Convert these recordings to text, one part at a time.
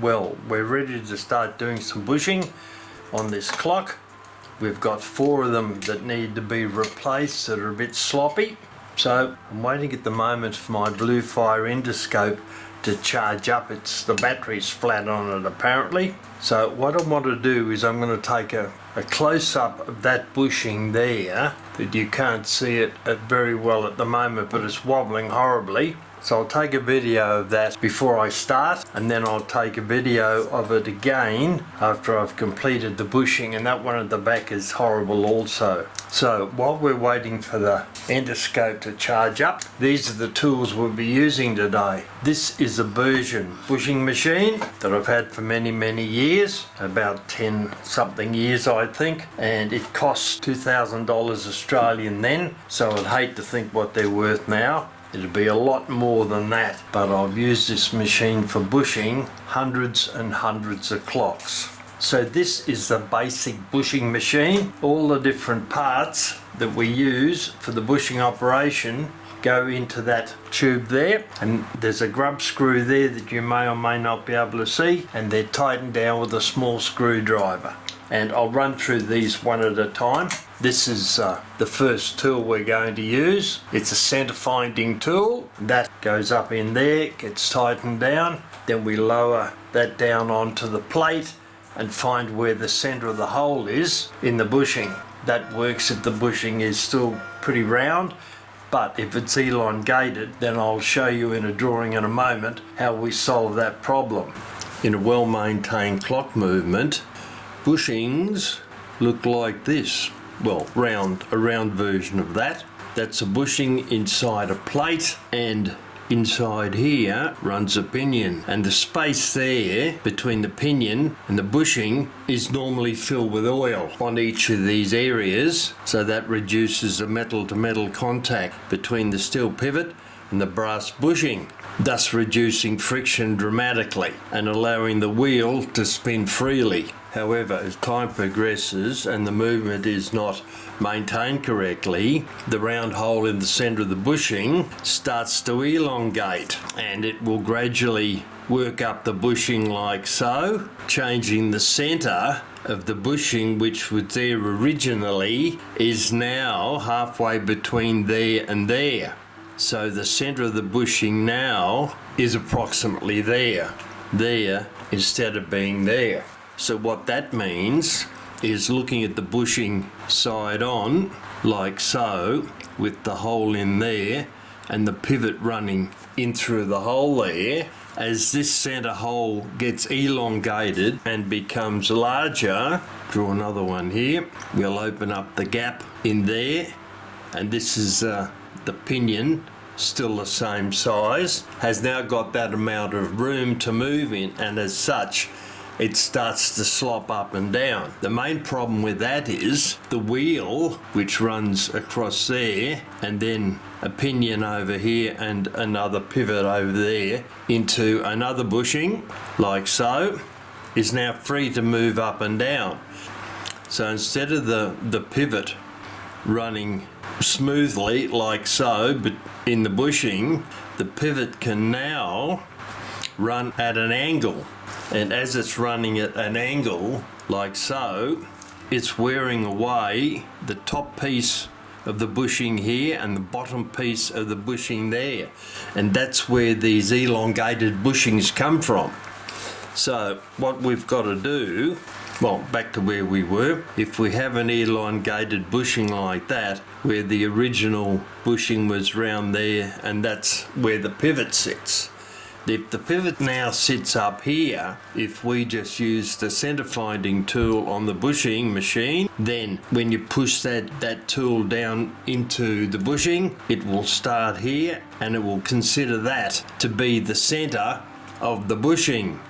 Well, we're ready to start doing some bushing on this clock. We've got 4 of them that need to be replaced that are a bit sloppy. So I'm waiting at the moment for my blue fire endoscope to charge up. The battery's flat on it apparently. So what I want to do is I'm going to take a close-up of that bushing there, but you can't see it very well at the moment, but it's wobbling horribly. So I'll take a video of that before I start, and then I'll take a video of it again after I've completed the bushing, and that one at the back is horrible also. So while we're waiting for the endoscope to charge up, these are the tools we'll be using today. This is a Burnishing bushing machine that I've had for many years, about 10 something years I think, and it costs $2,000 Australian then, so I'd hate to think what they're worth now. It'll be a lot more than that, but I've used this machine for bushing hundreds and hundreds of clocks. So this is the basic bushing machine. All the different parts that we use for the bushing operation go into that tube there, and there's a grub screw there that you may or may not be able to see, and they're tightened down with a small screwdriver. And I'll run through these one at a time. This is the first tool we're going to use. It's a center finding tool. That goes up in there, gets tightened down. Then we lower that down onto the plate and find where the center of the hole is in the bushing. That works if the bushing is still pretty round, but if it's elongated, then I'll show you in a drawing in a moment how we solve that problem. In a well-maintained clock movement, bushings look like this. Well, a round version of that. That's a bushing inside a plate, and inside here runs a pinion, and the space there between the pinion and the bushing is normally filled with oil on each of these areas, so that reduces the metal to metal contact between the steel pivot and the brass bushing, thus reducing friction dramatically and allowing the wheel to spin freely. However, as time progresses and the movement is not maintained correctly, the round hole in the center of the bushing starts to elongate, and it will gradually work up the bushing like so, changing the center of the bushing, which was there originally, is now halfway between there and there. So the center of the bushing now is approximately there instead of being there. So what that means is looking at the bushing side on, like so, with the hole in there and the pivot running in through the hole there. As this center hole gets elongated and becomes larger, draw another one here, we'll open up the gap in there, and this is the pinion, still the same size, has now got that amount of room to move in, and as such it starts to slop up and down. The main problem with that is the wheel, which runs across there, and then a pinion over here and another pivot over there into another bushing, like so, is now free to move up and down. So instead of the pivot running smoothly like so, but in the bushing, the pivot can now run at an angle. And as it's running at an angle, like so, it's wearing away the top piece of the bushing here and the bottom piece of the bushing there. And that's where these elongated bushings come from. So what we've got to do, well, back to where we were, if we have an elongated bushing like that, where the original bushing was round there, and that's where the pivot sits. If the pivot now sits up here, if we just use the center finding tool on the bushing machine, then when you push that tool down into the bushing, it will start here, and it will consider that to be the center of the bushing,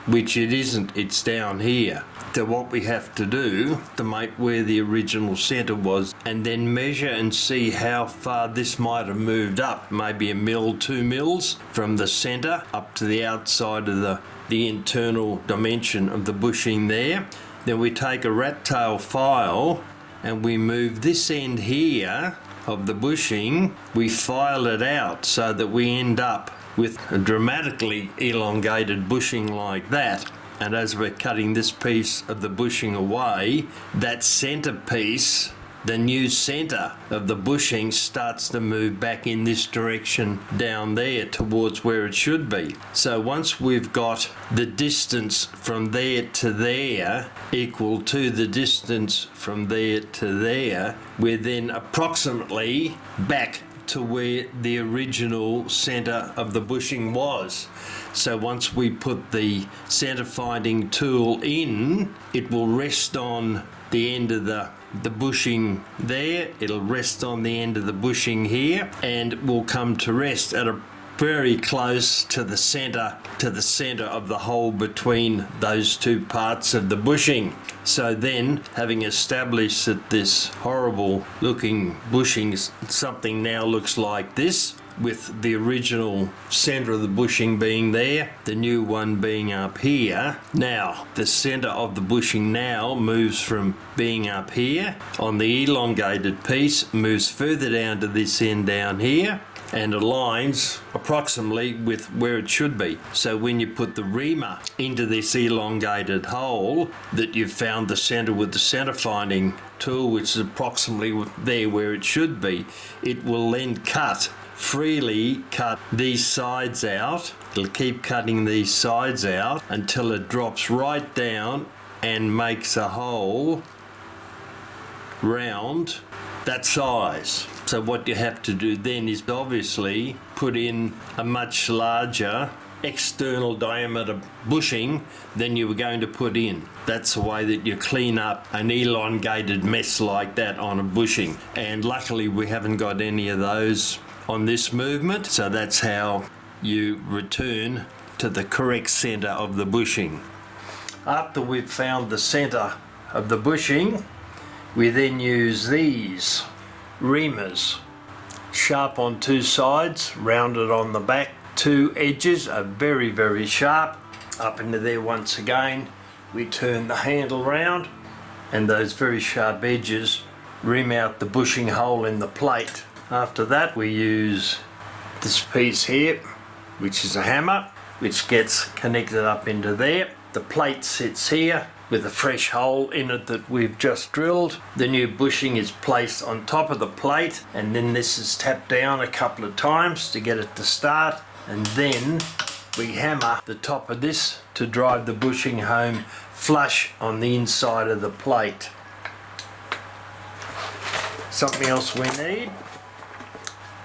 which it isn't, it's down here. So what we have to do to make where the original center was, and then measure and see how far this might have moved up, maybe 1 mil, 2 mils from the center up to the outside of the internal dimension of the bushing there. Then we take a rat tail file and we move this end here of the bushing, we file it out so that we end up with a dramatically elongated bushing like that. And as we're cutting this piece of the bushing away, that centre piece, the new centre of the bushing, starts to move back in this direction down there towards where it should be. So once we've got the distance from there to there equal to the distance from there to there, we're then approximately back to where the original centre of the bushing was. So once we put the centre finding tool in, it will rest on the end of the bushing there, it'll rest on the end of the bushing here, and will come to rest at a very close to the centre of the hole between those two parts of the bushing. So then, having established that this horrible looking bushing something now looks like this, with the original centre of the bushing being there, the new one being up here. Now, the centre of the bushing now moves from being up here on the elongated piece, moves further down to this end down here, and aligns approximately with where it should be. So when you put the reamer into this elongated hole that you've found the centre with the centre finding tool, which is approximately there where it should be, it will then freely cut these sides out. It'll keep cutting these sides out until it drops right down and makes a hole round that size. So what you have to do then is obviously put in a much larger external diameter bushing than you were going to put in. That's the way that you clean up an elongated mess like that on a bushing. And luckily we haven't got any of those on this movement, so that's how you return to the correct centre of the bushing. After we've found the centre of the bushing, we then use these reamers, sharp on two sides, rounded on the back. Two edges are very, very sharp. Up into there once again, we turn the handle round, and those very sharp edges ream out the bushing hole in the plate. After that, we use this piece here, which is a hammer, which gets connected up into there. The plate sits here with a fresh hole in it that we've just drilled. The new bushing is placed on top of the plate, and then this is tapped down a couple of times to get it to start, and then we hammer the top of this to drive the bushing home flush on the inside of the plate. Something else we need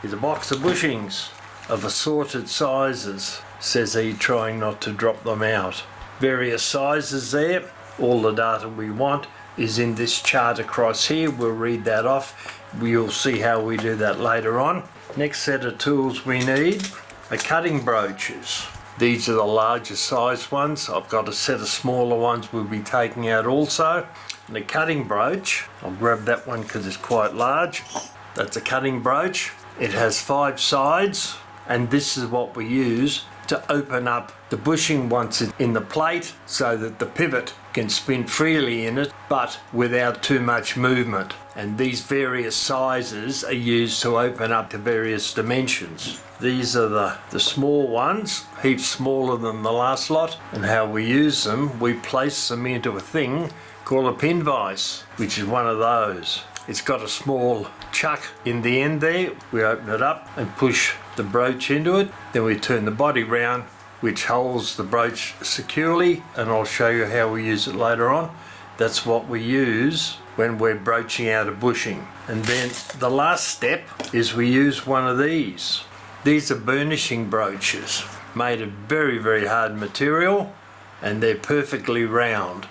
is a box of bushings of assorted sizes, says he, trying not to drop them out. Various sizes there. All the data we want is in this chart across here. We'll read that off. You'll see how we do that later on. Next set of tools we need are cutting broaches. These are the larger size ones. I've got a set of smaller ones we'll be taking out also. And the cutting broach, I'll grab that one because it's quite large. That's a cutting broach. It has 5 sides, and this is what we use to open up the bushing once it's in the plate so that the pivot can spin freely in it but without too much movement. And these various sizes are used to open up to various dimensions. These are the small ones, heaps smaller than the last lot, and how we use them, we place them into a thing called a pin vise, which is one of those. It's got a small chuck in the end there. We open it up and push the broach into it. Then we turn the body round, which holds the broach securely, and I'll show you how we use it later on. That's what we use when we're broaching out a bushing. And then the last step is we use one of these. These are burnishing brooches, made of very, very hard material, and they're perfectly round.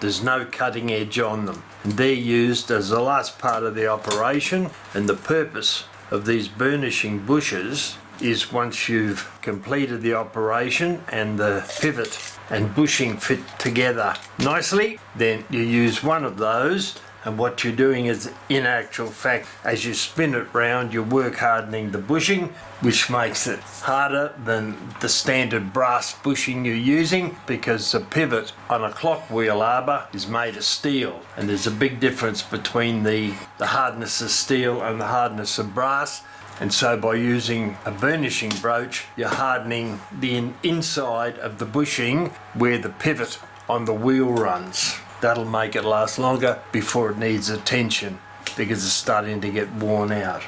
There's no cutting edge on them, and they're used as the last part of the operation. And the purpose of these burnishing bushes is, once you've completed the operation and the pivot and bushing fit together nicely, then you use one of those, and what you're doing is, in actual fact, as you spin it round, you're work hardening the bushing, which makes it harder than the standard brass bushing you're using, because the pivot on a clock wheel arbor is made of steel, and there's a big difference between the hardness of steel and the hardness of brass. And so by using a burnishing broach, you're hardening the inside of the bushing where the pivot on the wheel runs. That'll make it last longer before it needs attention because it's starting to get worn out.